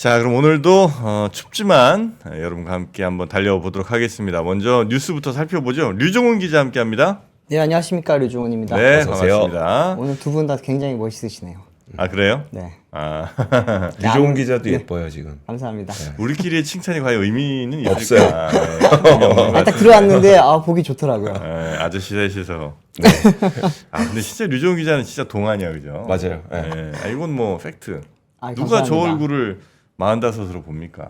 자, 그럼 오늘도 춥지만 여러분과 함께 한번 달려보도록 하겠습니다. 먼저 뉴스부터 살펴보죠. 류종훈 기자 함께합니다. 네, 안녕하십니까, 류종훈입니다. 네, 어서 오세요. 반갑습니다. 오늘 두 분 다 굉장히 멋있으시네요. 아, 그래요? 네, 아, 유종훈 기자도 예뻐요 지금. 감사합니다. 우리끼리의 칭찬이 과연 의미는 없어요. 있을까? 네, 딱 들어왔는데 보기 좋더라고요. 아저씨 셋이서. 근데 진짜 류종훈 기자는 진짜 동안이야, 그죠? 맞아요. 네. 네. 아이건 뭐 팩트. 아이, 누가 저 감사합니다. 얼굴을 45으로 봅니까?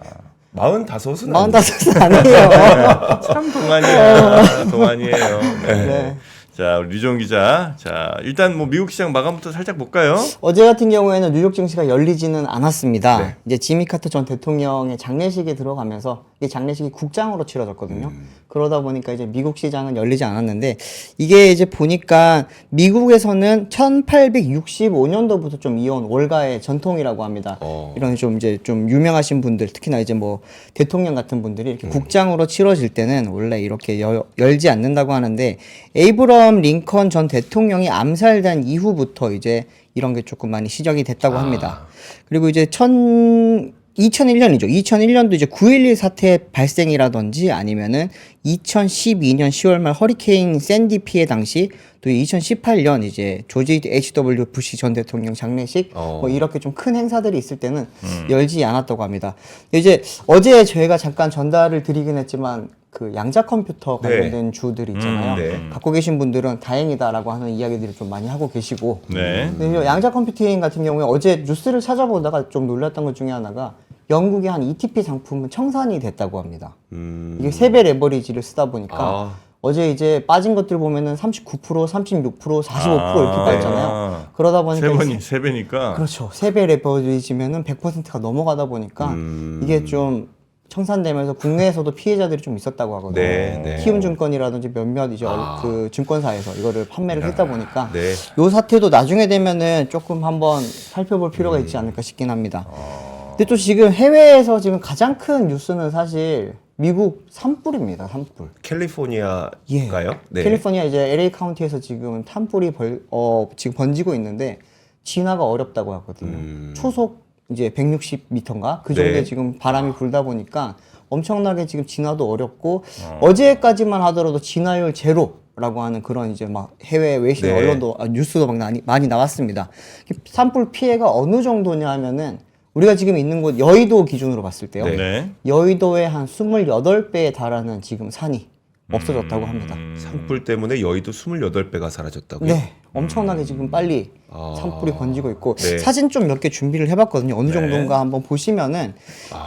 45은 45살 아니에요. 참 동안이야. 동안이에요. 네. 네. 자, 우리 류종 기자. 자, 일단 뭐 미국 시장 마감부터 살짝 볼까요? 어제 같은 경우에는 뉴욕 증시가 열리지는 않았습니다. 네. 이제 지미 카터 전 대통령의 장례식에 들어가면서 이 장례식이 국장으로 치러졌거든요. 그러다 보니까 이제 미국 시장은 열리지 않았는데 이게 이제 보니까 미국에서는 1865년도부터 좀 이어온 월가의 전통이라고 합니다. 이런 좀 이제 좀 유명하신 분들, 특히나 이제 뭐 대통령 같은 분들이 이렇게 국장으로 치러질 때는 원래 이렇게 열지 않는다고 하는데 에이브럼 링컨 전 대통령이 암살된 이후부터 이제 이런 게 조금 많이 시작이 됐다고 합니다. 그리고 이제 2001년이죠. 2001년도 이제 9.11 사태 발생이라든지 아니면은 2012년 10월 말 허리케인 샌디 피해 당시 또 2018년 이제 조지 H.W. 부시 전 대통령 장례식 뭐 이렇게 좀 큰 행사들이 있을 때는 열지 않았다고 합니다. 이제 어제 저희가 잠깐 전달을 드리긴 했지만 그 양자 컴퓨터 관련된 주들 있잖아요. 네. 갖고 계신 분들은 다행이다라고 하는 이야기들을 좀 많이 하고 계시고 네. 근데 양자 컴퓨팅 같은 경우에 어제 뉴스를 찾아보다가 좀 놀랐던 것 중에 하나가 영국의 한 ETP 상품은 청산이 됐다고 합니다. 이게 3배 레버리지를 쓰다 보니까 어제 이제 빠진 것들 보면은 39%, 36%, 45% 이렇게 빠졌잖아요. 그러다 보니까 세 배니까. 그렇죠. 3배 레버리지면은 100%가 넘어가다 보니까 이게 좀 청산되면서 국내에서도 피해자들이 좀 있었다고 하거든요. 네. 키움증권이라든지 몇몇 이제 그 증권사에서 이거를 판매를 했다 보니까 네. 요 사태도 나중에 되면은 조금 한번 살펴볼 필요가 있지 않을까 싶긴 합니다. 근데 또 지금 해외에서 지금 가장 큰 뉴스는 사실 미국 산불입니다. 산불. 캘리포니아가요? 네. 캘리포니아 이제 LA 카운티에서 지금 산불이 지금 번지고 있는데 진화가 어렵다고 하거든요. 초속 이제 160m인가 그 정도의 네. 지금 바람이 불다 보니까 엄청나게 지금 진화도 어렵고 어제까지만 하더라도 진화율 제로라고 하는 그런 이제 막 해외 외신 네. 언론도 뉴스도 막 많이 나왔습니다. 산불 피해가 어느 정도냐 하면은 우리가 지금 있는 곳 여의도 기준으로 봤을 때요. 네. 여의도의 한 28배에 달하는 지금 산이 없어졌다고 합니다. 산불 때문에 여의도 28배가 사라졌다고요? 네, 엄청나게 지금 빨리 산불이 번지고 있고 네. 사진 좀 몇 개 준비를 해봤거든요. 어느 정도인가 한번 보시면은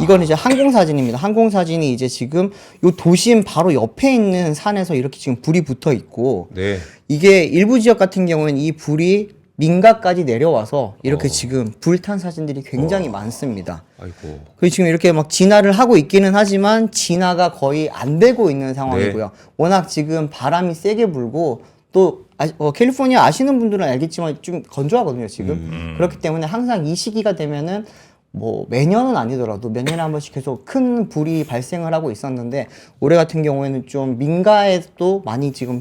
이건 이제 항공 사진입니다. 항공 사진이 이제 지금 요 도심 바로 옆에 있는 산에서 이렇게 지금 불이 붙어 있고 네. 이게 일부 지역 같은 경우에는 이 불이 민가까지 내려와서 이렇게 지금 불탄 사진들이 굉장히 많습니다. 아이고. 그리고 지금 이렇게 막 진화를 하고 있기는 하지만 진화가 거의 안 되고 있는 상황이고요. 워낙 지금 바람이 세게 불고 또 캘리포니아 아시는 분들은 알겠지만 좀 건조하거든요, 지금. 그렇기 때문에 항상 이 시기가 되면은 뭐 매년은 아니더라도 몇 년에 한 번씩 계속 큰 불이 발생을 하고 있었는데 올해 같은 경우에는 좀 민가에도 많이 지금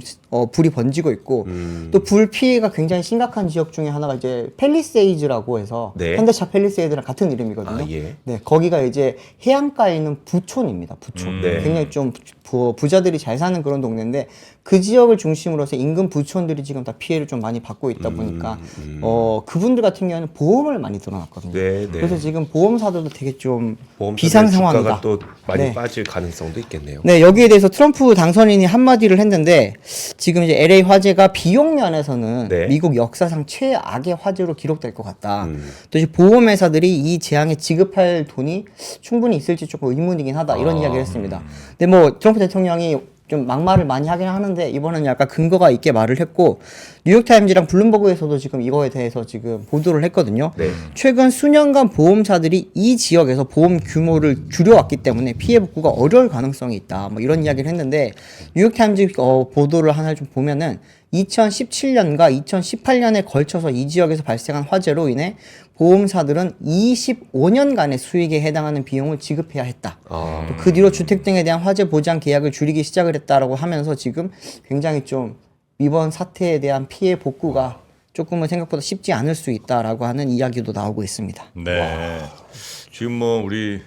불이 번지고 있고 또 불 피해가 굉장히 심각한 지역 중에 하나가 이제 팰리세이즈라고 해서 네. 현대차 팰리세이드랑 같은 이름이거든요. 예. 네, 거기가 이제 해안가에 있는 부촌입니다. 부촌. 네. 굉장히 좀 부자들이 잘 사는 그런 동네인데 그 지역을 중심으로 해서 인근 부촌들이 지금 다 피해를 좀 많이 받고 있다 보니까 그분들 같은 경우에는 보험을 많이 들어놨거든요. 네. 그래서 지금 보험사들도 되게 좀 보험사들 비상 상황이다. 주가가 또 많이 네. 빠질 가능성도 있겠네요. 네, 여기에 대해서 트럼프 당선인이 한마디를 했는데 지금 이제 LA 화재가 비용 면에서는 네. 미국 역사상 최악의 화재로 기록될 것 같다. 또 이제 보험회사들이 이 재앙에 지급할 돈이 충분히 있을지 조금 의문이긴 하다. 이런 이야기를 했습니다. 근데 뭐 트럼프 대통령이 좀 막말을 많이 하긴 하는데 이번에는 약간 근거가 있게 말을 했고 뉴욕타임즈랑 블룸버그에서도 지금 이거에 대해서 지금 보도를 했거든요. 네. 최근 수년간 보험사들이 이 지역에서 보험 규모를 줄여왔기 때문에 피해 복구가 어려울 가능성이 있다. 뭐 이런 이야기를 했는데 뉴욕타임즈 보도를 하나 좀 보면은 2017년과 2018년에 걸쳐서 이 지역에서 발생한 화재로 인해 보험사들은 25년간의 수익에 해당하는 비용을 지급해야 했다. 또 그 뒤로 주택 등에 대한 화재 보장 계약을 줄이기 시작을 했다라고 하면서 지금 굉장히 좀 이번 사태에 대한 피해 복구가 조금은 생각보다 쉽지 않을 수 있다라고 하는 이야기도 나오고 있습니다. 네. 지금 뭐 우리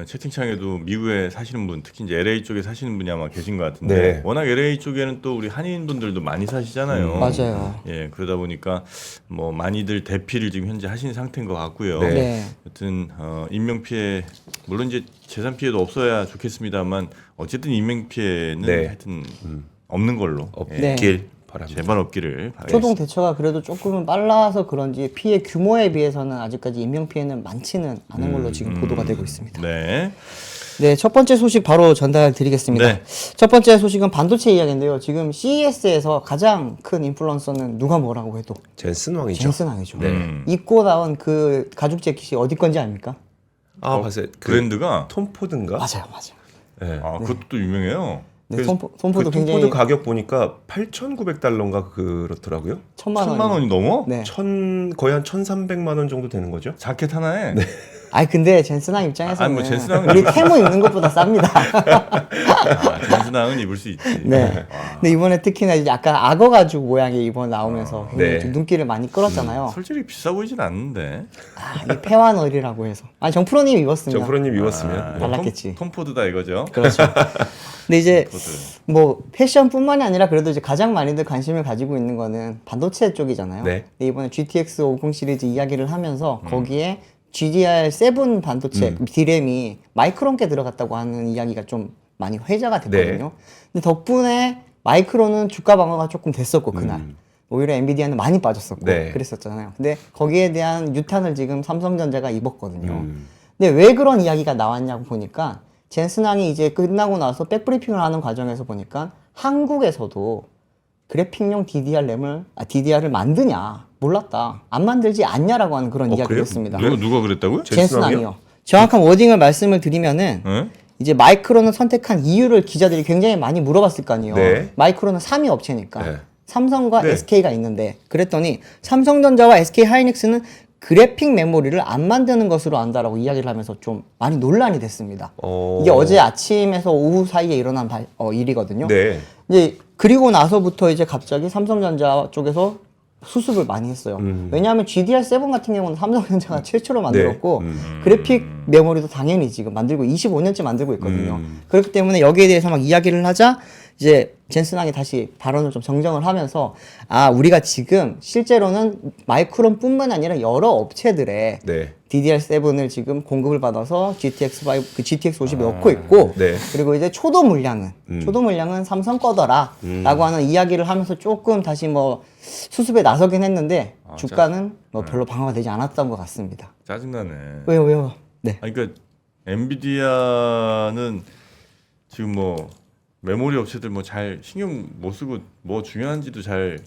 채팅창에도 미국에 사시는 분, 특히 이제 LA 쪽에 사시는 분이 아마 계신 것 같은데 네. 워낙 LA 쪽에는 또 우리 한인 분들도 많이 사시잖아요. 맞아요. 예, 그러다 보니까 뭐 많이들 대피를 지금 현재 하신 상태인 것 같고요. 네. 네. 여튼 인명 피해 물론 이제 재산 피해도 없어야 좋겠습니다만 어쨌든 인명 피해는 네. 하여튼 없는 걸로 네. 없길 바랍니다. 제발 없기를 바라겠습니다. 초동 대처가 그래도 조금은 빨라서 그런지 피해 규모에 비해서는 아직까지 인명 피해는 많지는 않은 걸로 지금 보도가 되고 있습니다. 네. 네, 첫 번째 소식 바로 전달드리겠습니다. 네. 첫 번째 소식은 반도체 이야기인데요. 지금 CES에서 가장 큰 인플루언서는 누가 뭐라고 해도 젠슨 왕이죠. 젠슨 왕이죠. 네. 입고 나온 그 가죽 재킷이 어디 건지 압니까? 아, 봤어요. 그 브랜드가 톰 포드인가? 맞아요, 맞아요. 네. 아, 그것도 또 유명해요. 네, 톰포도 그 굉장히 톰포드 가격 보니까 8,900달러인가 그렇더라고요. 1,000만 1,000만 원이 넘어? 네. 거의 한 1,300만 원 정도 되는 거죠? 자켓 하나에. 아니 근데 젠슨왕 입장에서는 아니, 뭐 젠슨왕은 우리 테무 입는 것보다 쌉니다. 아, 젠슨왕은 입을 수 있지. 네. 근데 이번에 특히나 이제 약간 악어 가죽 모양의 이번 나오면서 굉장히 네. 좀 눈길을 많이 끌었잖아요. 솔직히 비싸 보이진 않는데. 아, 이 패완얼이라고 해서. 아니 정프로님 입었으면 정프로님 입었으면 아, 네. 달랐겠지. 톰포드다 이거죠. 그렇죠. 근데 이제 톰포드. 뭐 패션뿐만이 아니라 그래도 이제 가장 많이들 관심을 가지고 있는 거는 반도체 쪽이잖아요. 네. 근데 이번에 GTX 50 시리즈 이야기를 하면서 거기에 GDR7 반도체 D램이 마이크론께 들어갔다고 하는 이야기가 좀 많이 회자가 됐거든요. 네. 근데 덕분에 마이크론은 주가 방어가 조금 됐었고 그날 오히려 엔비디아는 많이 빠졌었고 네. 그랬었잖아요. 근데 거기에 대한 유탄을 지금 삼성전자가 입었거든요. 음. 근데 왜 그런 이야기가 나왔냐고 보니까 젠슨왕이 이제 끝나고 나서 백브리핑을 하는 과정에서 보니까 한국에서도 그래픽용 DDR을 만드냐 몰랐다 안 만들지 않냐라고 하는 그런 이야기를 그래요? 했습니다. 누가 그랬다고요? 젠슨왕이요. 정확한 워딩을 말씀을 드리면은 네? 이제 마이크론을 선택한 이유를 기자들이 굉장히 많이 물어봤을 거 아니에요. 네. 마이크론은 3위 업체니까 네. 삼성과 네. SK가 있는데 그랬더니 삼성전자와 SK 하이닉스는 그래픽 메모리를 안 만드는 것으로 안다라고 이야기를 하면서 좀 많이 논란이 됐습니다. 이게 어제 아침에서 오후 사이에 일어난 일이거든요. 네. 이제 그리고 나서부터 이제 갑자기 삼성전자 쪽에서 수습을 많이 했어요. 왜냐하면 GDR7 같은 경우는 삼성전자가 최초로 만들었고 그래픽 메모리도 당연히 지금 만들고 25년째 만들고 있거든요. 그렇기 때문에 여기에 대해서 막 이야기를 하자 이제 젠슨왕이 다시 발언을 좀 정정을 하면서 아 우리가 지금 실제로는 마이크론뿐만 아니라 여러 업체들의 네. DDR7을 지금 공급을 받아서 GTX5, GTX 50에 넣고 있고 네. 그리고 이제 초도 물량은 삼성 거더라라고 하는 이야기를 하면서 조금 다시 뭐 수습에 나서긴 했는데 주가는 뭐 별로 방어가 되지 않았던 것 같습니다. 짜증나네. 왜요? 네. 아니, 그러니까 엔비디아는 지금 뭐 메모리 업체들 뭐 잘 신경 못 쓰고 뭐 중요한지도 잘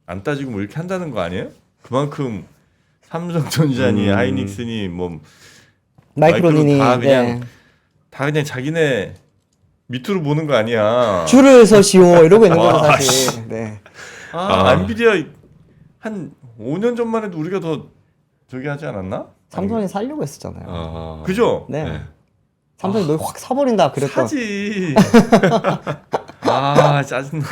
안 따지고 뭐 이렇게 한다는 거 아니에요? 그만큼 삼성전자니 하이닉스니 뭐 마이크론이니 다 그냥 네. 다 그냥 자기네 밑으로 보는 거 아니야. 줄을 서시오 이러고 있는 거죠 사실. 네. 엔비디아 한 5년 전만 해도 우리가 더 저기 하지 않았나? 삼성이 살려고 했었잖아요. 아. 그죠? 네. 삼성이 너 확 사버린다 그랬던. 사지. 짜증나.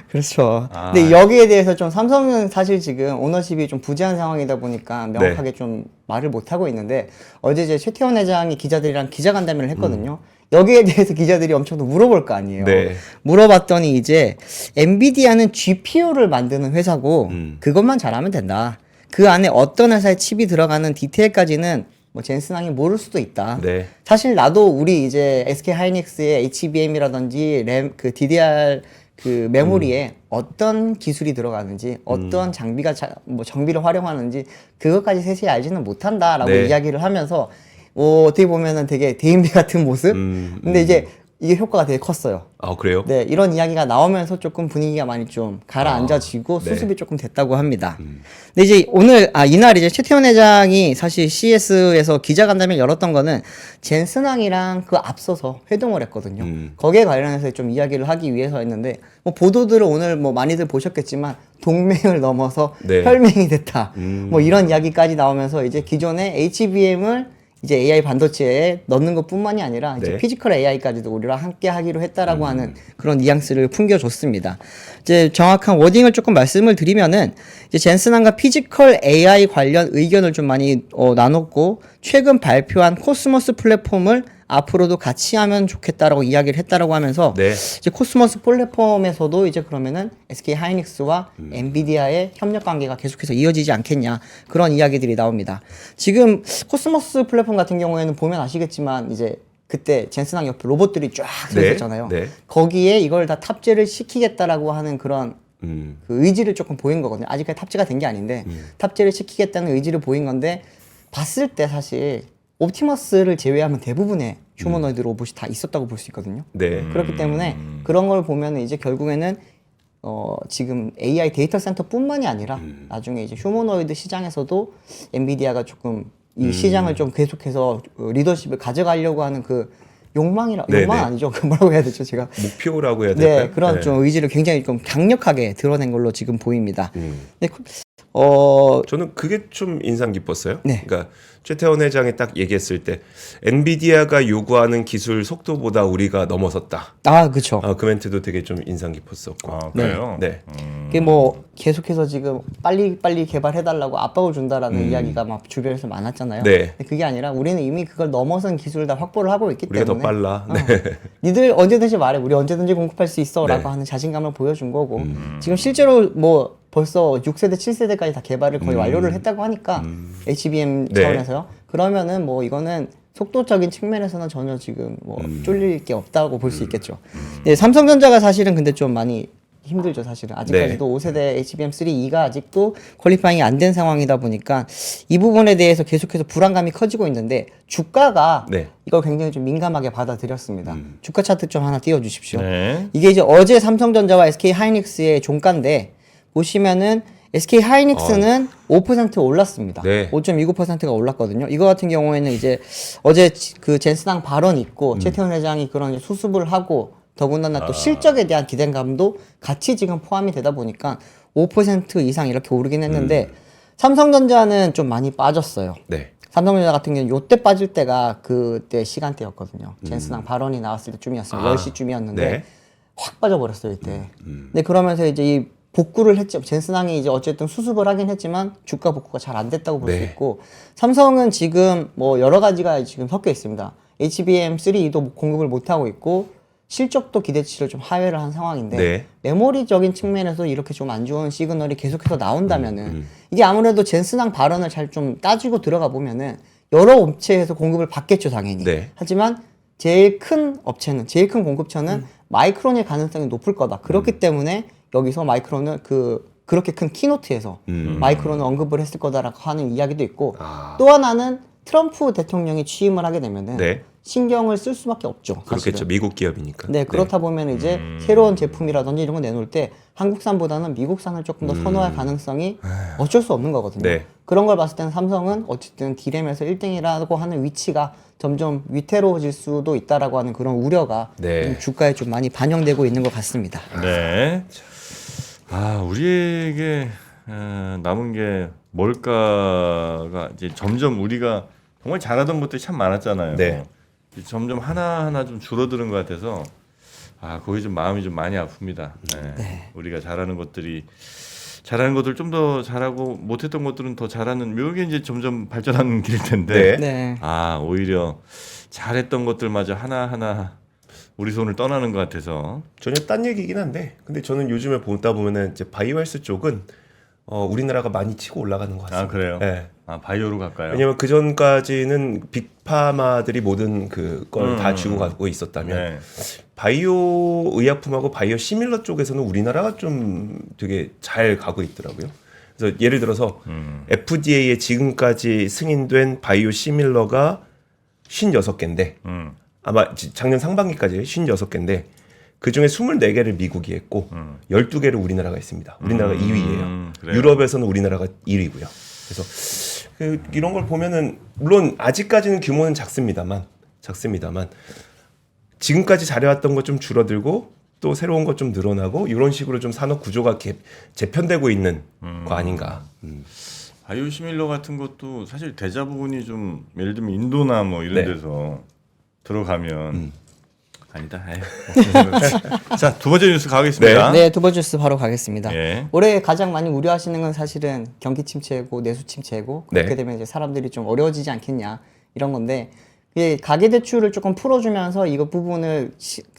그렇죠. 근데 여기에 대해서 좀 삼성은 사실 지금 오너십이 좀 부재한 상황이다 보니까 명확하게 좀 말을 못 하고 있는데 어제 이제 최태원 회장이 기자들이랑 기자간담회를 했거든요. 여기에 대해서 기자들이 엄청 더 물어볼 거 아니에요. 네. 물어봤더니 이제 엔비디아는 GPU를 만드는 회사고 그것만 잘하면 된다. 그 안에 어떤 회사의 칩이 들어가는 디테일까지는 뭐 젠슨왕이 모를 수도 있다. 네. 사실 나도 우리 이제 SK 하이닉스의 HBM이라든지 램 그 DDR 그 메모리에 어떤 기술이 들어가는지 어떤 장비가 뭐 정비를 활용하는지 그것까지 세세히 알지는 못한다라고 네. 이야기를 하면서 어떻게 보면은 되게 대인배 같은 모습. 근데 이제 이게 효과가 되게 컸어요. 아, 그래요? 네, 이런 이야기가 나오면서 조금 분위기가 많이 좀 가라앉아지고 네. 수습이 조금 됐다고 합니다. 근데 이제 이날 이제 최태원 회장이 사실 CES에서 기자간담회를 열었던 거는 젠슨왕이랑 그 앞서서 회동을 했거든요. 거기에 관련해서 좀 이야기를 하기 위해서 했는데 뭐 보도들을 오늘 뭐 많이들 보셨겠지만 동맹을 넘어서 네. 혈맹이 됐다. 뭐 이런 이야기까지 나오면서 이제 기존의 HBM을 이제 AI 반도체에 넣는 것뿐만이 아니라 이제 네. 피지컬 AI까지도 우리랑 함께 하기로 했다라고 하는 그런 뉘앙스를 풍겨줬습니다. 이제 정확한 워딩을 조금 말씀을 드리면은 이제 젠슨함과 피지컬 AI 관련 의견을 좀 많이 나눴고 최근 발표한 코스모스 플랫폼을 앞으로도 같이 하면 좋겠다라고 이야기를 했다라고 하면서 네. 이제 코스모스 플랫폼에서도 이제 그러면은 SK 하이닉스와 엔비디아의 협력 관계가 계속해서 이어지지 않겠냐 그런 이야기들이 나옵니다. 지금 코스모스 플랫폼 같은 경우에는 보면 아시겠지만 이제 그때 젠슨왕 옆에 로봇들이 쫙 서 네. 있었잖아요. 네. 거기에 이걸 다 탑재를 시키겠다라고 하는 그런 그 의지를 조금 보인 거거든요. 아직까지 탑재가 된 게 아닌데 탑재를 시키겠다는 의지를 보인 건데 봤을 때 사실 옵티머스를 제외하면 대부분의 휴머노이드 로봇이 다 있었다고 볼 수 있거든요. 네. 그렇기 때문에 그런 걸 보면 이제 결국에는 지금 AI 데이터 센터뿐만이 아니라 나중에 이제 휴머노이드 시장에서도 엔비디아가 조금 이 시장을 좀 계속해서 리더십을 가져가려고 하는 그 욕망 네네. 아니죠? 그 뭐라고 해야 되죠? 제가 목표라고 해야 될까요? 네 그런 좀 의지를 굉장히 좀 강력하게 드러낸 걸로 지금 보입니다. 네, 저는 그게 좀 인상 깊었어요. 네. 그러니까 최태원 회장이 딱 얘기했을 때 엔비디아가 요구하는 기술 속도보다 우리가 넘어섰다. 그렇죠. 그 멘트도 되게 좀 인상 깊었었고. 아, 그래요? 네. 그게 뭐 계속해서 지금 빨리 개발해달라고 압박을 준다라는 이야기가 막 주변에서 많았잖아요. 네. 근데 그게 아니라 우리는 이미 그걸 넘어선 기술을 다 확보를 하고 있기 우리가 때문에 더 빨라. 네. 니들 언제든지 말해, 우리 언제든지 공급할 수 있어라고 네. 하는 자신감을 보여준 거고 지금 실제로 뭐 벌써 6세대, 7세대까지 다 개발을 거의 완료를 했다고 하니까 HBM 네. 차원에서요. 그러면은 뭐 이거는 속도적인 측면에서는 전혀 지금 뭐 쫄릴 게 없다고 볼 수 있겠죠. 네, 삼성전자가 사실은 근데 좀 많이 힘들죠, 사실은. 아직까지도 5세대 HBM3E가 아직도 퀄리파잉이 안 된 상황이다 보니까 이 부분에 대해서 계속해서 불안감이 커지고 있는데 주가가 네. 이걸 굉장히 좀 민감하게 받아들였습니다. 주가 차트 좀 하나 띄워주십시오. 네. 이게 이제 어제 삼성전자와 SK 하이닉스의 종가인데 보시면은 SK 하이닉스는 5% 올랐습니다. 네. 5.29%가 올랐거든요. 이거 같은 경우에는 이제 어제 그 젠슨왕 발언이 있고 최태원 회장이 그런 이제 수습을 하고 더군다나 또 실적에 대한 기대감도 같이 지금 포함이 되다 보니까 5% 이상 이렇게 오르긴 했는데 삼성전자는 좀 많이 빠졌어요. 네. 삼성전자 같은 경우는 요때 빠질 때가 그때 시간대였거든요. 젠슨왕 발언이 나왔을 때쯤이었어요. 10시쯤이었는데 네. 확 빠져버렸어요 이때. 근데 그러면서 이제 이 복구를 했죠. 젠슨왕이 이제 어쨌든 수습을 하긴 했지만 주가 복구가 잘 안 됐다고 볼 수 네. 있고 삼성은 지금 뭐 여러 가지가 지금 섞여 있습니다. HBM3E도 공급을 못 하고 있고 실적도 기대치를 좀 하회를 한 상황인데 네. 메모리적인 측면에서 이렇게 좀 안 좋은 시그널이 계속해서 나온다면은 이게 아무래도 젠슨왕 발언을 잘 좀 따지고 들어가 보면은 여러 업체에서 공급을 받겠죠 당연히. 네. 하지만 제일 큰 업체는 제일 큰 공급처는 마이크론일 가능성이 높을 거다. 그렇기 때문에 여기서 마이크론은 그렇게 큰 키노트에서 마이크론을 언급을 했을 거다라고 하는 이야기도 있고 또 하나는 트럼프 대통령이 취임을 하게 되면은 네. 신경을 쓸 수밖에 없죠. 그렇겠죠. 사실은. 미국 기업이니까. 네, 그렇다 보면 이제 새로운 제품이라든지 이런 거 내놓을 때 한국산보다는 미국산을 조금 더 선호할 가능성이 어쩔 수 없는 거거든요. 네. 그런 걸 봤을 때는 삼성은 어쨌든 디램에서 1등이라고 하는 위치가 점점 위태로워질 수도 있다라고 하는 그런 우려가 네. 좀 주가에 좀 많이 반영되고 있는 것 같습니다. 네. 우리에게 남은 게 뭘까가 이제 점점 우리가 정말 잘하던 것들이 참 많았잖아요. 네. 점점 하나하나 좀 줄어드는 것 같아서 거기 좀 마음이 좀 많이 아픕니다. 네. 우리가 잘하는 것들 좀 더 잘하고 못했던 것들은 더 잘하는 이게 이제 점점 발전하는 길일 텐데 네. 오히려 잘했던 것들마저 하나하나 우리 손을 떠나는 것 같아서 전혀 딴 얘기긴 한데 근데 저는 요즘에 보다 보면은 이제 바이오헬스 쪽은 우리나라가 많이 치고 올라가는 것 같습니다. 그래요? 네. 바이오로 갈까요? 왜냐면 그 전까지는 빅파마들이 모든 그걸 다 쥐고 가고 있었다면 네. 바이오 의약품하고 바이오 시밀러 쪽에서는 우리나라가 좀 되게 잘 가고 있더라고요. 그래서 예를 들어서 FDA에 지금까지 승인된 바이오 시밀러가 56개인데 아마 작년 상반기까지 56개인데 그중에 24개를 미국이 했고 12개를 우리나라가 했습니다. 우리나라가 2위예요. 그래요? 유럽에서는 우리나라가 1위고요. 그래서 이런 걸 보면은 물론 아직까지는 규모는 작습니다만 지금까지 잘해왔던 것 좀 줄어들고 또 새로운 것 좀 늘어나고 이런 식으로 좀 산업 구조가 재편되고 있는 거 아닌가. 바이오시밀러 같은 것도 사실 대자 부분이 좀 예를 들면 인도나 뭐 이런 네. 데서 들어가면 아니다. 자, 두 번째 뉴스 가겠습니다. 네, 두 번째 뉴스 바로 가겠습니다. 예. 올해 가장 많이 우려하시는 건 사실은 경기 침체고 내수 침체고 그렇게 네. 되면 이제 사람들이 좀 어려워지지 않겠냐 이런 건데 이게 가계 대출을 조금 풀어주면서 이거 부분을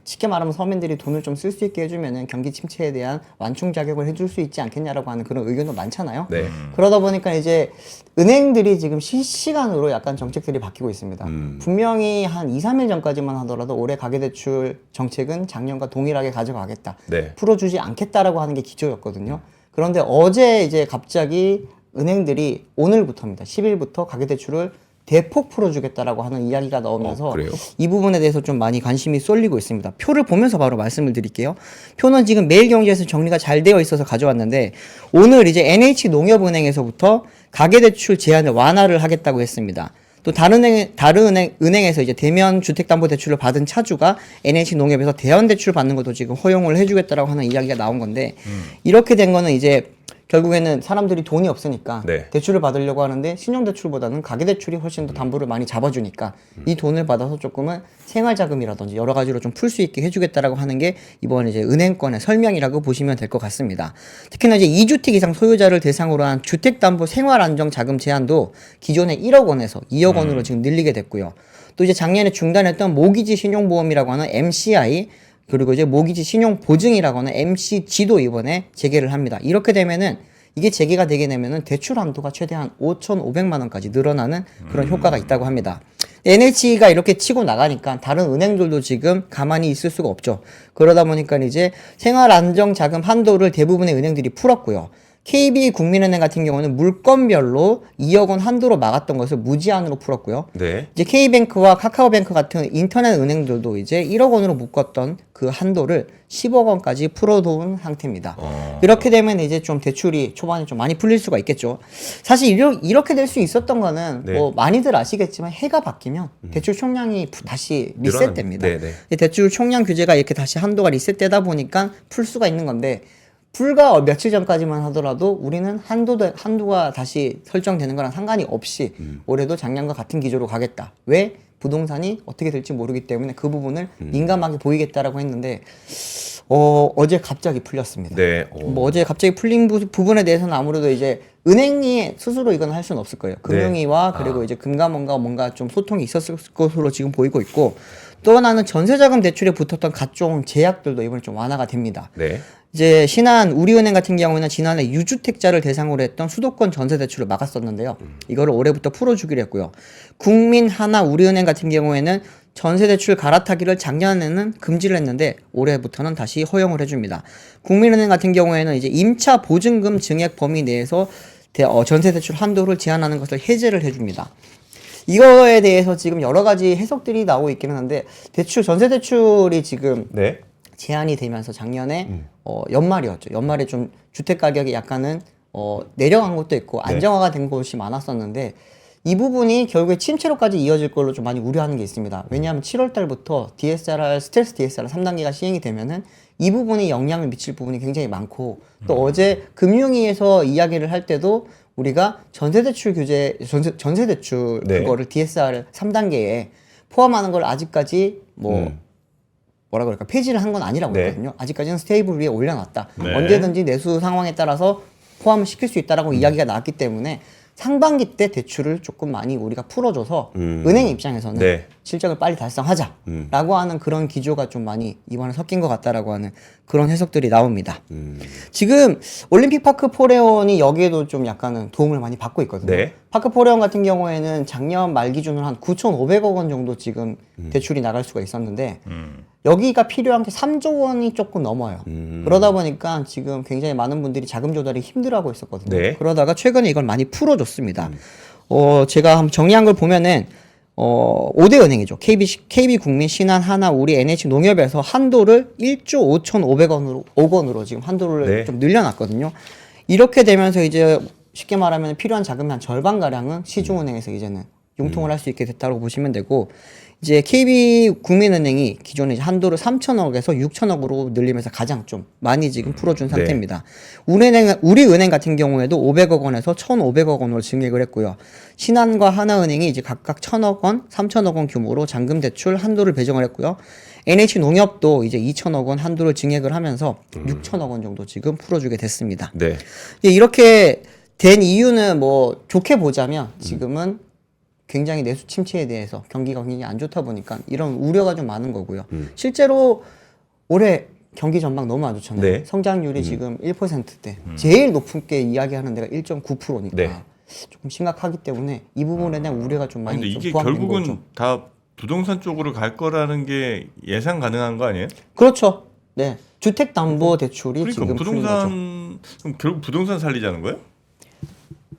쉽게 말하면 서민들이 돈을 좀 쓸 수 있게 해주면은 경기 침체에 대한 완충 작용을 해줄 수 있지 않겠냐라고 하는 그런 의견도 많잖아요. 네. 그러다 보니까 이제 은행들이 지금 실시간으로 약간 정책들이 바뀌고 있습니다. 분명히 한 2, 3일 전까지만 하더라도 올해 가계대출 정책은 작년과 동일하게 가져가겠다. 네. 풀어주지 않겠다라고 하는 게 기조였거든요. 그런데 어제 이제 갑자기 은행들이 오늘부터입니다. 10일부터 가계대출을 대폭 풀어주겠다라고 하는 이야기가 나오면서 그래요? 이 부분에 대해서 좀 많이 관심이 쏠리고 있습니다. 표를 보면서 바로 말씀을 드릴게요. 표는 지금 매일경제에서 정리가 잘 되어 있어서 가져왔는데 오늘 이제 NH농협은행에서부터 가계대출 제한을 완화를 하겠다고 했습니다. 또 다른 은행에서 이제 대면 주택담보대출을 받은 차주가 NH농협에서 대환대출 받는 것도 지금 허용을 해주겠다라고 하는 이야기가 나온 건데 이렇게 된 거는 이제 결국에는 사람들이 돈이 없으니까 네. 대출을 받으려고 하는데 신용대출보다는 가계대출이 훨씬 더 담보를 많이 잡아주니까 이 돈을 받아서 조금은 생활자금이라든지 여러 가지로 좀 풀 수 있게 해주겠다라고 하는 게 이번 이제 은행권의 설명이라고 보시면 될 것 같습니다. 특히나 이제 2주택 이상 소유자를 대상으로 한 주택담보 생활안정자금 제한도 기존에 1억 원에서 2억 원으로 지금 늘리게 됐고요. 또 이제 작년에 중단했던 모기지 신용보험이라고 하는 MCI 그리고 이제 모기지 신용 보증이라고 하는 MCG도 이번에 재개를 합니다. 이렇게 되면은 이게 재개가 되게 되면은 대출 한도가 최대한 5,500만 원까지 늘어나는 그런 효과가 있다고 합니다. NH가 이렇게 치고 나가니까 다른 은행들도 지금 가만히 있을 수가 없죠. 그러다 보니까 이제 생활안정자금 한도를 대부분의 은행들이 풀었고요. KB국민은행 같은 경우는 물건별로 2억 원 한도로 막았던 것을 무제한으로 풀었고요. 네. 이제 K뱅크와 카카오뱅크 같은 인터넷 은행들도 이제 1억 원으로 묶었던 그 한도를 10억 원까지 풀어놓은 상태입니다. 이렇게 되면 이제 좀 대출이 초반에 좀 많이 풀릴 수가 있겠죠. 사실 이렇게 될 수 있었던 거는 네. 뭐 많이들 아시겠지만 해가 바뀌면 대출 총량이 다시 리셋됩니다. 네, 네. 대출 총량 규제가 이렇게 다시 한도가 리셋되다 보니까 풀 수가 있는 건데 불과 며칠 전까지만 하더라도 우리는 한도가 다시 설정되는 거랑 상관이 없이 올해도 작년과 같은 기조로 가겠다. 왜? 부동산이 어떻게 될지 모르기 때문에 그 부분을 민감하게 보이겠다라고 했는데 어제 갑자기 풀렸습니다. 네. 뭐 어제 갑자기 풀린 부분에 대해서는 아무래도 이제 은행이 스스로 이건 할 수는 없을 거예요. 금융위와 그리고 이제 금감원과 뭔가 좀 소통이 있었을 것으로 지금 보이고 있고 또 하나는 전세자금 대출에 붙었던 각종 제약들도 이번에 좀 완화가 됩니다. 네. 이제 신한 우리은행 같은 경우에는 지난해 유주택자를 대상으로 했던 수도권 전세 대출을 막았었는데요. 이거를 올해부터 풀어주기로 했고요. 국민, 하나, 우리은행 같은 경우에는 전세 대출 갈아타기를 작년에는 금지를 했는데 올해부터는 다시 허용을 해줍니다. 국민은행 같은 경우에는 이제 임차 보증금 증액 범위 내에서 전세 대출 한도를 제한하는 것을 해제를 해줍니다. 이거에 대해서 지금 여러 가지 해석들이 나오고 있기는 한데 전세 대출이 지금 네. 제한이 되면서 작년에 연말이었죠. 연말에 좀 주택 가격이 약간은 내려간 것도 있고 안정화가 된 곳이 많았었는데 이 부분이 결국에 침체로까지 이어질 걸로 좀 많이 우려하는 게 있습니다. 왜냐하면 7월 달부터 스트레스 DSR 3단계가 시행이 되면은 이 부분이 영향을 미칠 부분이 굉장히 많고 또 어제 금융위에서 이야기를 할 때도 우리가 전세대출 전세대출 네. 그거를 DSR 3단계에 포함하는 걸 아직까지 뭐라 그럴까 폐지를 한 건 아니라고 네. 했거든요. 아직까지는 스테이블 위에 올려놨다. 네. 언제든지 내수 상황에 따라서 포함을 시킬 수 있다라고 이야기가 나왔기 때문에 상반기 때 대출을 조금 많이 우리가 풀어줘서 은행 입장에서는 네. 실적을 빨리 달성하자라고 하는 그런 기조가 좀 많이 이번에 섞인 것 같다라고 하는 그런 해석들이 나옵니다. 지금 올림픽 파크 포레온이 여기에도 좀 약간은 도움을 많이 받고 있거든요. 네. 파크 포레온 같은 경우에는 작년 말 기준으로 한 9,500억 원 정도 지금 대출이 나갈 수가 있었는데 여기가 필요한 게 3조 원이 조금 넘어요. 그러다 보니까 지금 굉장히 많은 분들이 자금 조달이 힘들어하고 있었거든요. 네. 그러다가 최근에 이걸 많이 풀어줬습니다. 제가 한번 정리한 걸 보면은 5대 은행이죠. KB국민, 신한, 하나, 우리, NH농협에서 한도를 1조 5,500억 원으로 지금 한도를 네. 좀 늘려놨거든요. 이렇게 되면서 이제 쉽게 말하면 필요한 자금의 한 절반 가량은 시중은행에서 이제는 융통을 할 수 있게 됐다고 보시면 되고 이제 KB국민은행이 기존에 이제 한도를 3천억에서 6천억으로 늘리면서 가장 좀 많이 지금 풀어준 상태입니다. 우리은행 같은 경우에도 500억 원에서 1,500억 원으로 증액을 했고요. 신한과 하나은행이 이제 각각 1,000억 원, 3,000억 원 규모로 잔금 대출 한도를 배정을 했고요. NH농협도 이제 2,000억 원 한도를 증액을 하면서 6,000억 원 정도 지금 풀어주게 됐습니다. 네. 이렇게 된 이유는 뭐 좋게 보자면 지금은 굉장히 내수 침체에 대해서 경기가 굉장히 안 좋다 보니까 이런 우려가 좀 많은 거고요. 실제로 올해 경기 전망 너무 안 좋잖아요. 네. 성장률이 지금 1%대. 제일 높게 이야기하는 데가 1.9%니까 네. 조금 심각하기 때문에 이 부분에 대한 우려가 좀 많이 근데 좀 이게 포함된 결국은 거죠. 다 부동산 쪽으로 갈 거라는 게 예상 가능한 거 아니에요? 그렇죠. 네. 주택담보대출이 그러니까 지금 풀린 거죠. 그럼 결국 부동산 살리자는 거예요?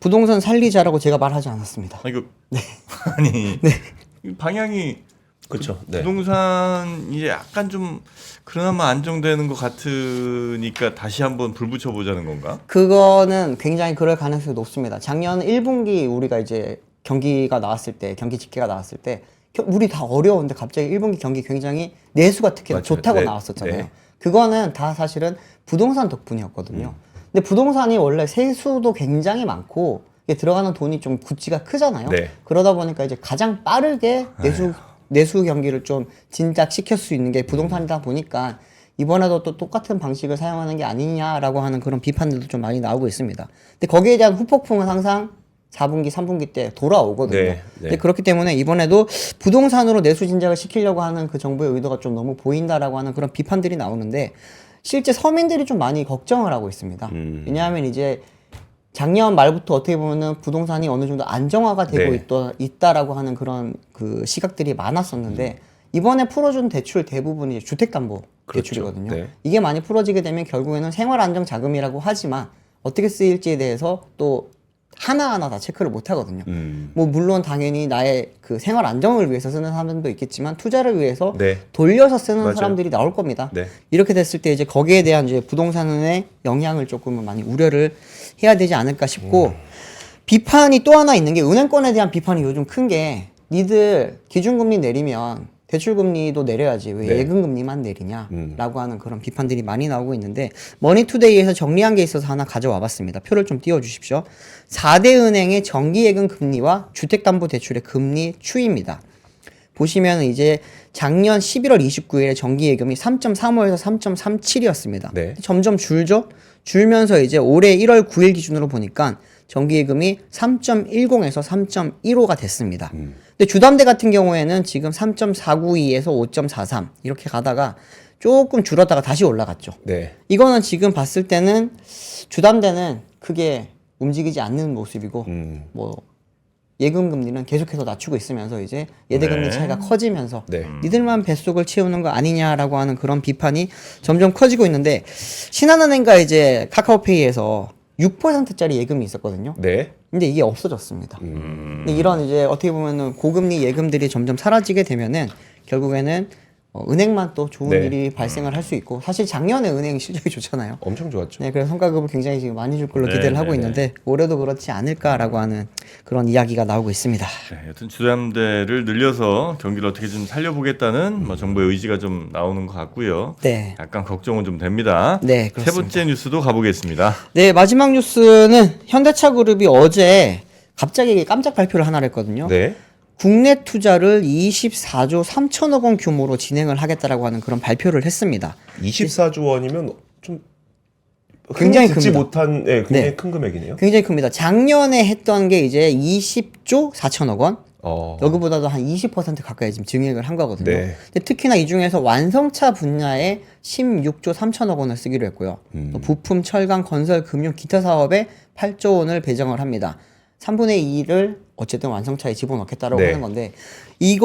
부동산 살리자라고 제가 말하지 않았습니다. 아니 아니 이 방향이 그렇죠. 네. 부동산 이제 약간 좀 그나마 안정되는 것 같으니까 다시 한번 불 붙여 보자는 건가? 그거는 굉장히 그럴 가능성이 높습니다. 작년 1분기 우리가 이제 경기가 나왔을 때, 경기 집계가 나왔을 때 우리 다 어려운데 갑자기 1분기 경기 굉장히 내수가 특히 맞아요. 좋다고 네. 나왔었잖아요. 네. 그거는 다 사실은 부동산 덕분이었거든요. 근데 부동산이 원래 세수도 굉장히 많고 이게 들어가는 돈이 좀 구찌가 크잖아요. 네. 그러다 보니까 이제 가장 빠르게 내수 경기를 좀 진작시킬 수 있는 게 부동산이다 보니까 이번에도 또 똑같은 방식을 사용하는 게 아니냐라고 하는 그런 비판들도 좀 많이 나오고 있습니다. 근데 거기에 대한 후폭풍은 항상 4분기, 3분기 때 돌아오거든요. 네, 네. 근데 그렇기 때문에 이번에도 부동산으로 내수 진작을 시키려고 하는 그 정부의 의도가 좀 너무 보인다라고 하는 그런 비판들이 나오는데 실제 서민들이 좀 많이 걱정을 하고 있습니다. 왜냐하면 이제 작년 말부터 어떻게 보면은 부동산이 어느 정도 안정화가 되고 네. 있다라고 하는 그런 그 시각들이 많았었는데 이번에 풀어준 대출 대부분이 주택담보 그렇죠. 대출이거든요. 네. 이게 많이 풀어지게 되면 결국에는 생활안정자금이라고 하지만 어떻게 쓰일지에 대해서 또 하나하나 다 체크를 못 하거든요. 뭐 물론 당연히 나의 그 생활 안정을 위해서 쓰는 사람도 있겠지만 투자를 위해서 네. 돌려서 쓰는 맞아요. 사람들이 나올 겁니다. 네. 이렇게 됐을 때 이제 거기에 대한 이제 부동산의 영향을 조금은 많이 우려를 해야 되지 않을까 싶고 비판이 또 하나 있는 게 은행권에 대한 비판이 요즘 큰 게 니들 기준금리 내리면 대출금리도 내려야지 왜 네. 예금금리만 내리냐라고 하는 그런 비판들이 많이 나오고 있는데 머니투데이에서 정리한 게 있어서 하나 가져와 봤습니다. 표를 좀 띄워주십시오. 4대 은행의 정기예금 금리와 주택담보대출의 금리 추이입니다. 보시면 이제 작년 11월 29일에 정기예금이 3.35에서 3.37이었습니다. 네. 점점 줄죠? 줄면서 이제 올해 1월 9일 기준으로 보니까 정기예금이 3.10에서 3.15가 됐습니다. 근데 주담대 같은 경우에는 지금 3.492에서 5.43 이렇게 가다가 조금 줄었다가 다시 올라갔죠. 네. 이거는 지금 봤을 때는 주담대는 크게 움직이지 않는 모습이고 뭐 예금 금리는 계속해서 낮추고 있으면서 이제 예대금리 네. 차이가 커지면서 네. 니들만 뱃속을 채우는 거 아니냐라고 하는 그런 비판이 점점 커지고 있는데 신한은행과 이제 카카오페이에서 6%짜리 예금이 있었거든요. 네. 근데 이게 없어졌습니다. 근데 이런 이제 어떻게 보면은 고금리 예금들이 점점 사라지게 되면은 결국에는 은행만 또 좋은 네. 일이 발생을 할 수 있고 사실 작년에 은행 실적이 좋잖아요. 엄청 좋았죠. 네, 그래서 성과급을 굉장히 지금 많이 줄 걸로 네, 기대를 하고 네, 있는데 올해도 그렇지 않을까라고 하는 그런 이야기가 나오고 있습니다. 네, 여튼 주담대를 늘려서 경기를 어떻게 좀 살려보겠다는 뭐 정부의 의지가 좀 나오는 것 같고요. 네. 약간 걱정은 좀 됩니다. 네, 세 그렇습니다. 번째 뉴스도 가보겠습니다. 네, 마지막 뉴스는 현대차 그룹이 어제 갑자기 깜짝 발표를 하나를 했거든요. 네. 국내 투자를 24조 3천억 원 규모로 진행을 하겠다라고 하는 그런 발표를 했습니다. 24조 원이면 좀 굉장히 흔히 듣지 큽니다. 못한 굉장히 네. 큰 금액이네요. 굉장히 큽니다. 작년에 했던 게 이제 20조 4천억 원. 어. 여기보다도 한 20% 가까이 지금 증액을 한 거거든요. 네. 근데 특히나 이 중에서 완성차 분야에 16조 3천억 원을 쓰기로 했고요. 또 부품, 철강, 건설, 금융, 기타 사업에 8조 원을 배정을 합니다. 3분의 2를 어쨌든 완성차에 집어넣겠다라고 네. 하는 건데 이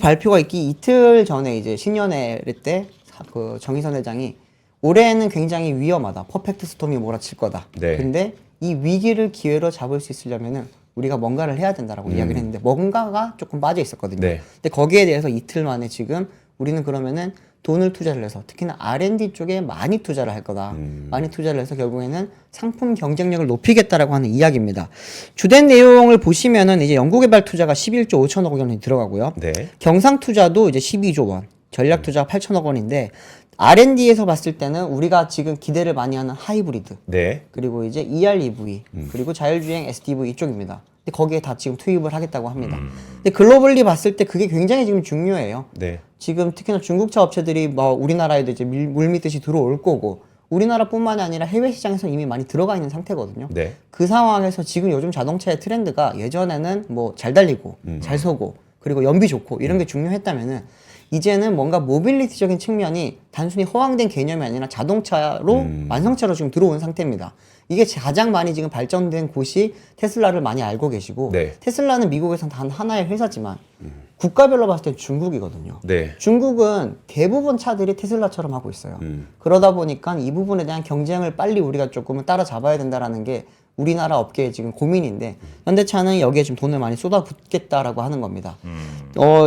발표가 있기 이틀 전에 이제 신년회 때 그 정의선 회장이 올해는 굉장히 위험하다. 퍼펙트 스톰이 몰아칠 거다. 네. 근데 이 위기를 기회로 잡을 수 있으려면은 우리가 뭔가를 해야 된다라고 이야기를 했는데 뭔가가 조금 빠져 있었거든요. 네. 근데 거기에 대해서 이틀 만에 지금 우리는 그러면은 돈을 투자를 해서 특히나 R&D 쪽에 많이 투자를 할 거다. 많이 투자를 해서 결국에는 상품 경쟁력을 높이겠다라고 하는 이야기입니다. 주된 내용을 보시면은 이제 연구개발 투자가 11조 5천억 원이 들어가고요. 네. 경상 투자도 이제 12조 원, 전략 투자가 8천억 원인데 R&D에서 봤을 때는 우리가 지금 기대를 많이 하는 하이브리드, 네. 그리고 이제 EREV, 그리고 자율주행 SDV 이쪽입니다. 근데 거기에 다 지금 투입을 하겠다고 합니다. 근데 글로벌리 봤을 때 그게 굉장히 지금 중요해요. 네. 지금 특히나 중국차 업체들이 뭐 우리나라에도 이제 물밀듯이 들어올 거고, 우리나라뿐만이 아니라 해외 시장에서 이미 많이 들어가 있는 상태거든요. 네. 그 상황에서 지금 요즘 자동차의 트렌드가 예전에는 뭐 잘 달리고 잘 서고 그리고 연비 좋고 이런 게 중요했다면은 이제는 뭔가 모빌리티적인 측면이 단순히 허황된 개념이 아니라 자동차로 완성차로 지금 들어온 상태입니다. 이게 가장 많이 지금 발전된 곳이 테슬라를 많이 알고 계시고, 네. 테슬라는 미국에선 단 하나의 회사지만 국가별로 봤을 때 중국이거든요. 네. 중국은 대부분 차들이 테슬라처럼 하고 있어요. 그러다 보니까 이 부분에 대한 경쟁을 빨리 우리가 조금은 따라잡아야 된다라는 게 우리나라 업계의 지금 고민인데, 현대차는 여기에 지금 돈을 많이 쏟아붓겠다라고 하는 겁니다.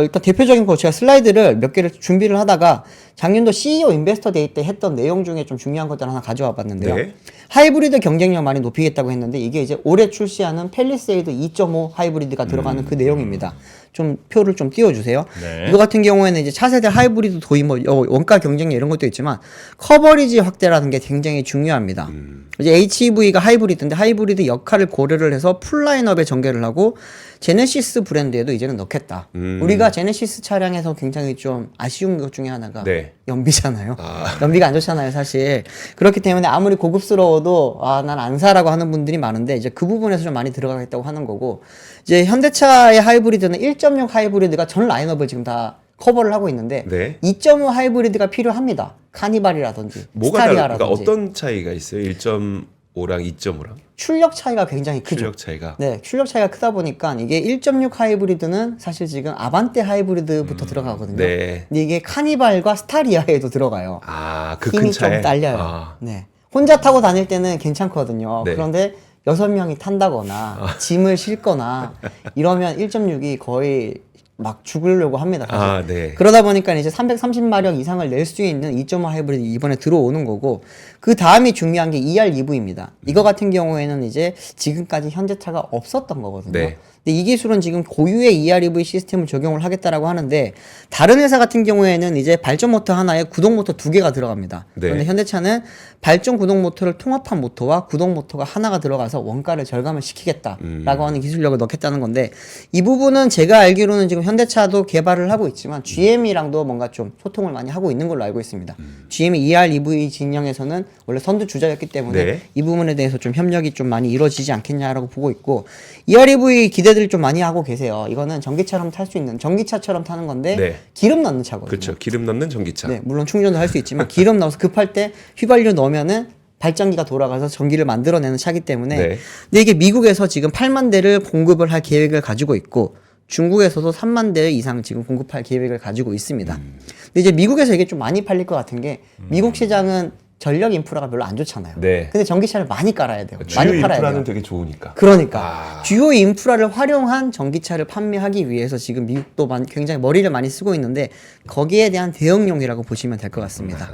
일단 대표적인 거 제가 슬라이드를 몇 개를 준비를 하다가 작년도 CEO 인베스터 데이 때 했던 내용 중에 좀 중요한 것들 하나 가져와 봤는데요. 네. 하이브리드 경쟁력 많이 높이겠다고 했는데 이게 이제 올해 출시하는 팰리세이드 2.5 하이브리드가 들어가는 그 내용입니다. 좀 표를 좀 띄워주세요. 네. 이거 같은 경우에는 이제 차세대 하이브리드 도입, 뭐 원가 경쟁력 이런 것도 있지만 커버리지 확대라는 게 굉장히 중요합니다. 이제 HEV가 하이브리드인데 하이브리드 역할을 고려를 해서 풀라인업에 전개를 하고 제네시스 브랜드에도 이제는 넣겠다. 우리가 제네시스 차량에서 굉장히 좀 아쉬운 것 중에 하나가 네. 연비잖아요. 연비가 안 좋잖아요, 사실. 그렇기 때문에 아무리 고급스러워도 난 안 사라고 하는 분들이 많은데 이제 그 부분에서 좀 많이 들어가겠다고 하는 거고, 이제 현대차의 하이브리드는 1.6 하이브리드가 전 라인업을 지금 다 커버를 하고 있는데 네. 2.5 하이브리드가 필요합니다. 카니발이라든지 뭐가 다르? 스타리아라든지. 그러니까 어떤 차이가 있어요? 1.5랑 2.5랑 출력 차이가 굉장히 크죠. 출력 차이가. 네, 출력 차이가 크다 보니까 이게 1.6 하이브리드는 사실 지금 아반떼 하이브리드부터 들어가거든요. 네. 근데 이게 카니발과 스타리아에도 들어가요. 아, 그 큰 힘이 차에. 좀 딸려요. 아. 네. 혼자 타고 다닐 때는 괜찮거든요. 네. 그런데 6명이 탄다거나 짐을 싣거나 이러면 1.6이 거의 막 죽으려고 합니다. 사실. 아, 네. 그러다 보니까 이제 330마력 이상을 낼 수 있는 2.5 하이브리드 이번에 들어오는 거고, 그 다음이 중요한 게 EREV입니다. 이거 같은 경우에는 이제 지금까지 현대차가 없었던 거거든요. 네. 근데 이 기술은 지금 고유의 EREV 시스템을 적용을 하겠다라고 하는데, 다른 회사 같은 경우에는 이제 발전 모터 하나에 구동 모터 2개가 들어갑니다. 네. 그런데 현대차는 발전 구동 모터를 통합한 모터와 구동 모터가 하나가 들어가서 원가를 절감을 시키겠다라고 하는 기술력을 넣겠다는 건데, 이 부분은 제가 알기로는 지금 현대차도 개발을 하고 있지만 GM이랑도 뭔가 좀 소통을 많이 하고 있는 걸로 알고 있습니다. GM이 EREV 진영에서는 원래 선두 주자였기 때문에 네. 이 부분에 대해서 좀 협력이 좀 많이 이루어지지 않겠냐라고 보고 있고, EREV 기대들 좀 많이 하고 계세요. 이거는 전기차처럼 탈 수 있는, 전기차처럼 타는 건데 네. 기름 넣는 차거든요. 그렇죠. 기름 넣는 전기차. 네, 물론 충전도 할 수 있지만 기름 넣어서 급할 때 휘발유 넣으면은 발전기가 돌아가서 전기를 만들어내는 차기 때문에. 네. 근데 이게 미국에서 지금 8만 대를 공급을 할 계획을 가지고 있고, 중국에서도 3만 대 이상 지금 공급할 계획을 가지고 있습니다. 근데 이제 미국에서 이게 좀 많이 팔릴 것 같은 게, 미국 시장은 전력 인프라가 별로 안 좋잖아요. 네. 근데 전기차를 많이 깔아야 돼요. 주요 많이 팔아야 인프라는 돼요. 되게 좋으니까. 그러니까 주요 인프라를 활용한 전기차를 판매하기 위해서 지금 미국도 굉장히 머리를 많이 쓰고 있는데, 거기에 대한 대응용이라고 보시면 될 것 같습니다.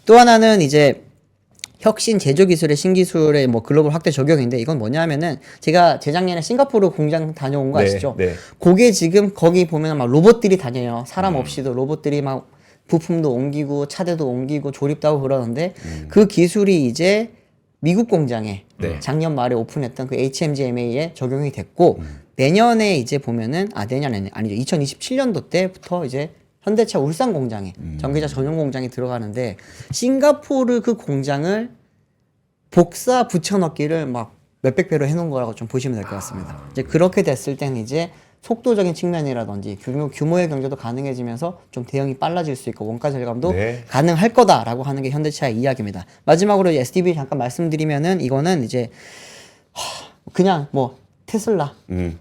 또 하나는 이제 혁신 제조 기술의 신기술의 뭐 글로벌 확대 적용인데, 이건 뭐냐면은 제가 재작년에 싱가포르 공장 다녀온 거 네, 아시죠? 네. 그게 지금 거기 보면 막 로봇들이 다녀요. 사람 없이도 로봇들이 막 부품도 옮기고 차대도 옮기고 조립도 하고 그러는데, 그 기술이 이제 미국 공장에 네. 작년 말에 오픈했던 그 HMGMA에 적용이 됐고, 내년에 이제 보면은 내년에 아니죠, 2027년도 때부터 이제 현대차 울산 공장에 전기차 전용 공장이 들어가는데, 싱가포르 그 공장을 복사 붙여넣기를 막 몇백 배로 해놓은 거라고 좀 보시면 될 것 같습니다. 이제 그렇게 됐을 때는 이제 속도적인 측면이라든지 규모의 경제도 가능해지면서 좀 대응이 빨라질 수 있고 원가 절감도 네. 가능할 거다라고 하는 게 현대차의 이야기입니다. 마지막으로 SDV 잠깐 말씀드리면은, 이거는 이제 그냥 뭐 테슬라,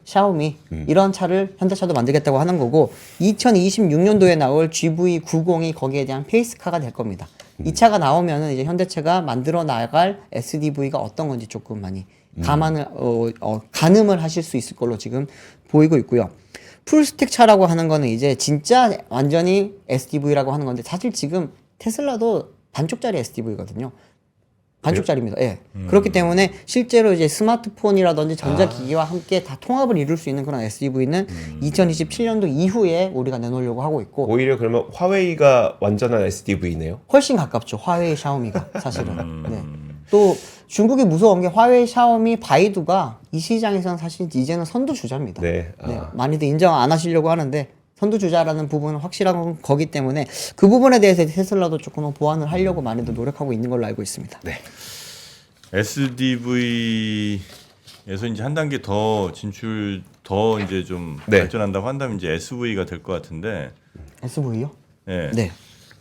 샤오미 이런 차를 현대차도 만들겠다고 하는 거고, 2026년도에 나올 GV90이 거기에 대한 페이스카가 될 겁니다. 이 차가 나오면은 이제 현대차가 만들어 나갈 SDV가 어떤 건지 조금 많이 가늠을 하실 수 있을 걸로 지금 보이고 있고요. 풀스택 차라고 하는 거는 이제 진짜 완전히 SDV라고 하는 건데 사실 지금 테슬라도 반쪽짜리 SDV거든요. 반쪽짜리입니다. 예. 그렇기 때문에 실제로 이제 스마트폰이라든지 전자기기와 함께 다 통합을 이룰 수 있는 그런 SUV는 2027년도 이후에 우리가 내놓으려고 하고 있고 오히려 그러면 화웨이가 완전한 SDV네요. 훨씬 가깝죠. 화웨이, 샤오미가 사실은. 네. 또 중국이 무서운 게 화웨이, 샤오미, 바이두가 이 시장에서는 사실 이제는 선두주자입니다. 네. 네, 많이들 인정 안 하시려고 하는데 선두주자라는 부분은 확실한 거기 때문에 그 부분에 대해서 테슬라도 조금 보완을 하려고 많이들 노력하고 있는 걸로 알고 있습니다. 네. SDV에서 이제 한 단계 더 진출 더 이제 좀 네. 발전한다고 한다면 이제 SV가 될 것 같은데. SV요? 네. 네.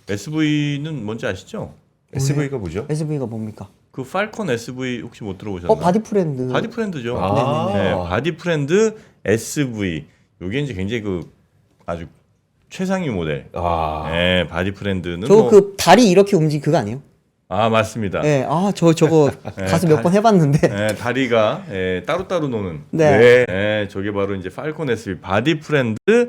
SV는 뭔지 아시죠? SV가 뭐죠? SV가 뭡니까? 그 팔콘 SV 혹시 못 들어보셨나요? 바디프렌드. 바디프렌드죠. 아. 네, 바디프렌드 SV. 요게 이제 굉장히 그 아주 최상위 모델. 아. 네, 바디프렌드는 저 그 다리 이렇게 움직이 그거 아니에요? 아 맞습니다. 네, 저거 가서 몇 번 해봤는데. 네, 다리가 따로따로 노는. 네. 네, 저게 바로 이제 팔콘 SV 바디프렌드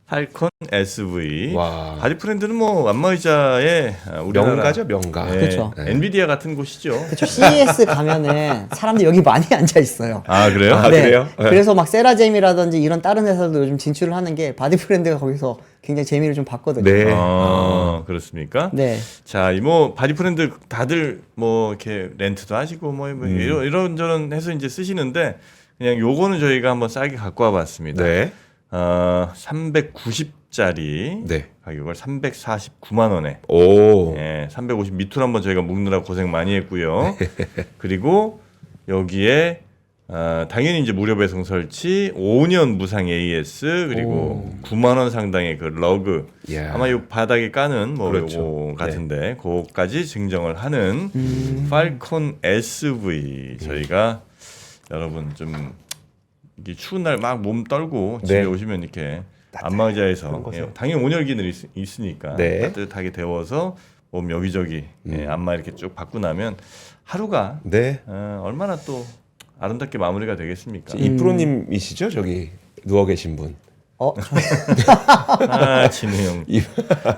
팔콘 SV. 와. 바디프렌드는 뭐 안마의자의 우리나라 명가죠, 명가. 네, 그쵸. 엔비디아 같은 곳이죠. 그쵸, CES 가면은 사람들이 여기 많이 앉아 있어요. 아 그래요? 아, 그래요? 네. 그래서 막 세라젬이라든지 이런 다른 회사도 요즘 진출을 하는 게 바디프렌드가 거기서 굉장히 재미를 좀 봤거든요. 네. 그렇습니까? 네. 자, 이 뭐 바디프렌드 다들 뭐 이렇게 렌트도 하시고 뭐 이런저런 해서 이제 쓰시는데 그냥 요거는 저희가 한번 싸게 갖고 와봤습니다. 네. 390짜리 네. 가격을 349만 원에. 오. 예, 350 밑으로 한번 저희가 묶느라 고생 많이 했고요. 그리고 여기에 당연히 이제 무료 배송 설치, 5년 무상 AS 그리고 9만 원 상당의 그 러그. 이야. 아마 요 바닥에 까는 뭐 그렇죠. 요거 같은데 그거까지 증정을 하는 팔콘 SV 저희가 여러분 좀 이게 추운 날 막 몸 떨고 집에 네. 오시면 이렇게 안마의자에서 그런 거죠. 당연히 온열기능이 있으니까 네. 따뜻하게 데워서 몸 여기저기 안마 이렇게 쭉 받고 나면 하루가 네. 얼마나 또 아름답게 마무리가 되겠습니까? 이프로님이시죠? 저기 누워 계신 분. 진우 형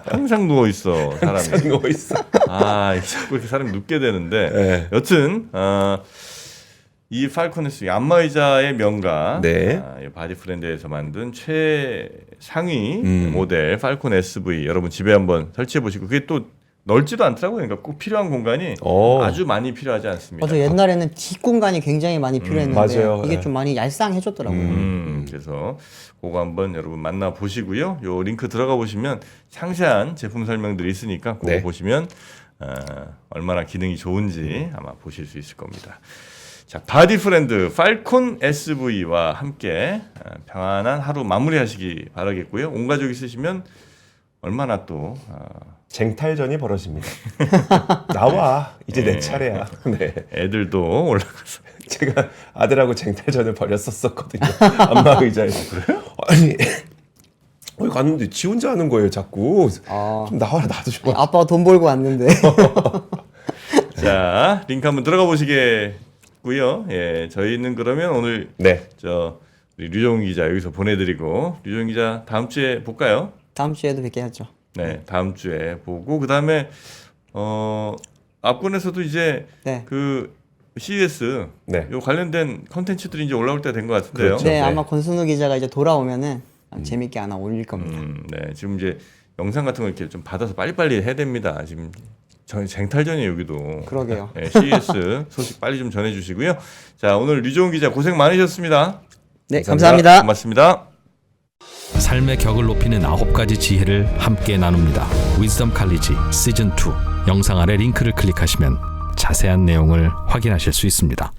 항상 누워 있어 사람이. 누워 있어. 자꾸 이렇게 사람이 눕게 되는데 네. 여튼 이 팔콘 SV 안마의자의 명가 네. 이 바디프렌드에서 만든 최상위 음. 모델 팔콘 SV 여러분 집에 한번 설치해 보시고 그게 또 넓지도 않더라고요. 그러니까 꼭 필요한 공간이 아주 많이 필요하지 않습니다. 맞아, 옛날에는 뒷공간이 굉장히 많이 필요했는데 맞아요. 이게 네. 좀 많이 얄쌍해졌더라고요. 그래서 그거 한번 여러분 만나 보시고요. 요 링크 들어가 보시면 상세한 제품 설명들이 있으니까 그거 네. 보시면 얼마나 기능이 좋은지 아마 보실 수 있을 겁니다. 자, 바디프렌드 팔콘 SV와 함께 평안한 하루 마무리하시기 바라겠고요. 온 가족이 쓰시면 얼마나 또 쟁탈전이 벌어집니다. 나와. 이제 내 차례야. 네. 애들도 올라가서 제가 아들하고 쟁탈전을 벌였었거든요. 안마 의자에서. 그래요? 아니. 갔는데 지 혼자 하는 거예요, 자꾸. 좀 나와라, 나도 좀. 아빠가 돈 벌고 왔는데. 자, 링크 한번 들어가 보시겠고요. 예, 저희는 그러면 오늘 네. 우리 류종훈 기자 여기서 보내드리고 류종훈 기자 다음 주에 볼까요? 다음 주에도 뵙게 하죠. 네, 다음 주에 보고 그 다음에 앞권에서도 이제 네. 그 CES 네. 요 관련된 컨텐츠들이 이제 올라올 때 된 것 같은데요. 그렇죠. 네, 네. 아마 권순우 기자가 이제 돌아오면은 재밌게 하나 올릴 겁니다. 네, 지금 이제 영상 같은 거 이렇게 좀 받아서 빨리빨리 해야 됩니다. 지금 쟁탈전이에요 여기도. 그러게요. 네, CES 소식 빨리 좀 전해주시고요. 자, 오늘 류종훈 기자 고생 많으셨습니다. 네, 감사합니다. 고맙습니다. 삶의 격을 높이는 9가지 지혜를 함께 나눕니다. 위즈덤 칼리지 시즌 2 영상 아래 링크를 클릭하시면 자세한 내용을 확인하실 수 있습니다.